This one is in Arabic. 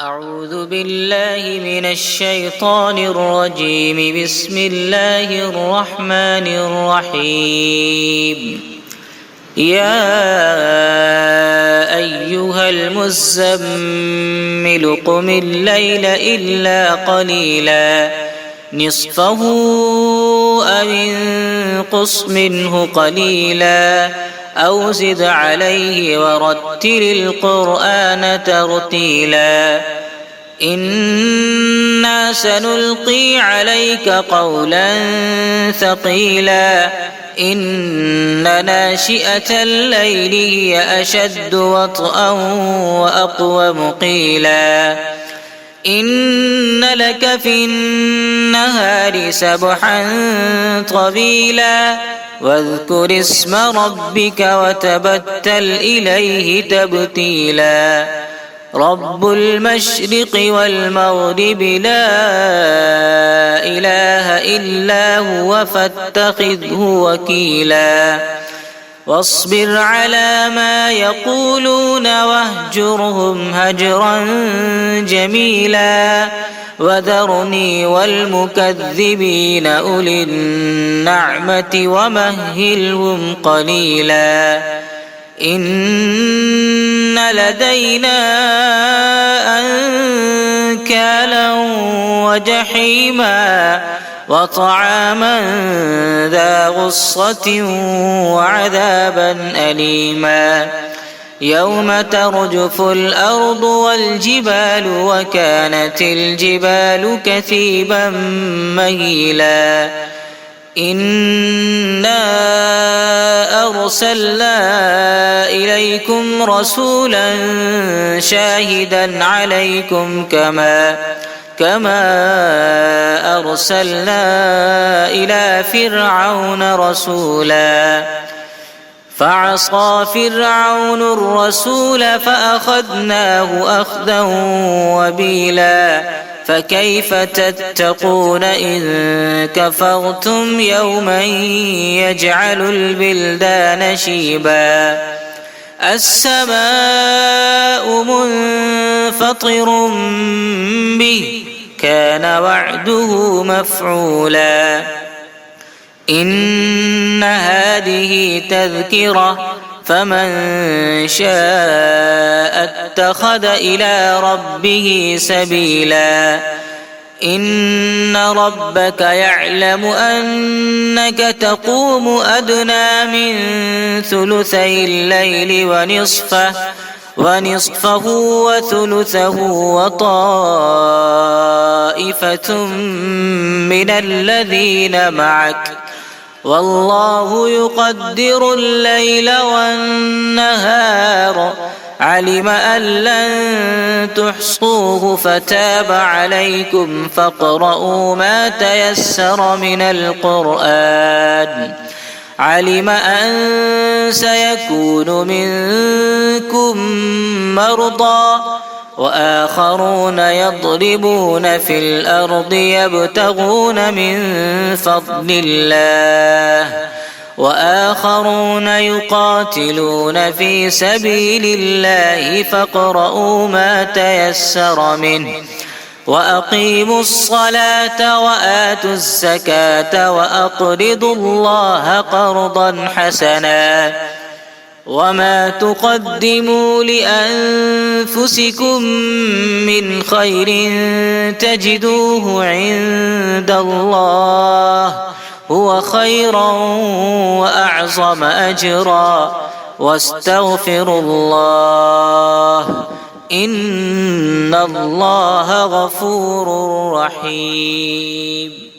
أعوذ بالله من الشيطان الرجيم. بسم الله الرحمن الرحيم. يا أيها المزمل قم الليل إلا قليلا نصفه أو انقص منه قليلا أو زد عليه ورتل القرآن ترتيلا. إنا سنلقي عليك قولا ثقيلا. إن ناشئة الليل هي أشد وطئا وأقوم قيلا. إن لك في النهار سبحا طويلا واذكر اسم ربك وتبتل إليه تبتيلا. رب المشرق والمغرب لا إله إلا هو فاتخذه وكيلا. واصبر على ما يقولون واهجرهم هجرا جميلا. وذرني والمكذبين أولي النعمة ومهلهم قليلا. إن لدينا أنكالا وجحيما وطعاما ذا غصة وعذابا أليما. يوم ترجف الأرض والجبال وكانت الجبال كثيبا مهيلا. إنا أرسلنا إليكم رسولا شاهدا عليكم كما أرسلنا إلى فرعون رسولا. فعصى فرعون الرسول فأخذناه أخذا وبيلا. فكيف تتقون إن كفرتم يوما يجعل البلدان شيبا. السماء منفطر به كان وعده مفعولا. إن هذه تذكرة فمن شاء اتخذ إلى ربه سبيلا. إن ربك يعلم أنك تقوم أدنى من ثلثي الليل ونصفه وثلثه وطائفة من الذين معك والله يقدر الليل والنهار. علم أن لن تحصوه فتاب عليكم فاقرؤوا ما تيسر من القرآن. علم أن سيكون منكم مرضى وآخرون يضربون في الأرض يبتغون من فضل الله وآخرون يقاتلون في سبيل الله فاقرؤوا ما تيسر منه. وأقيموا الصلاة وآتوا الزكاة وأقرضوا الله قرضا حسنا. وما تقدموا لأنفسكم من خير تجدوه عند الله هو خيرا وأعظم أجرا. واستغفروا الله إن الله غفور رحيم.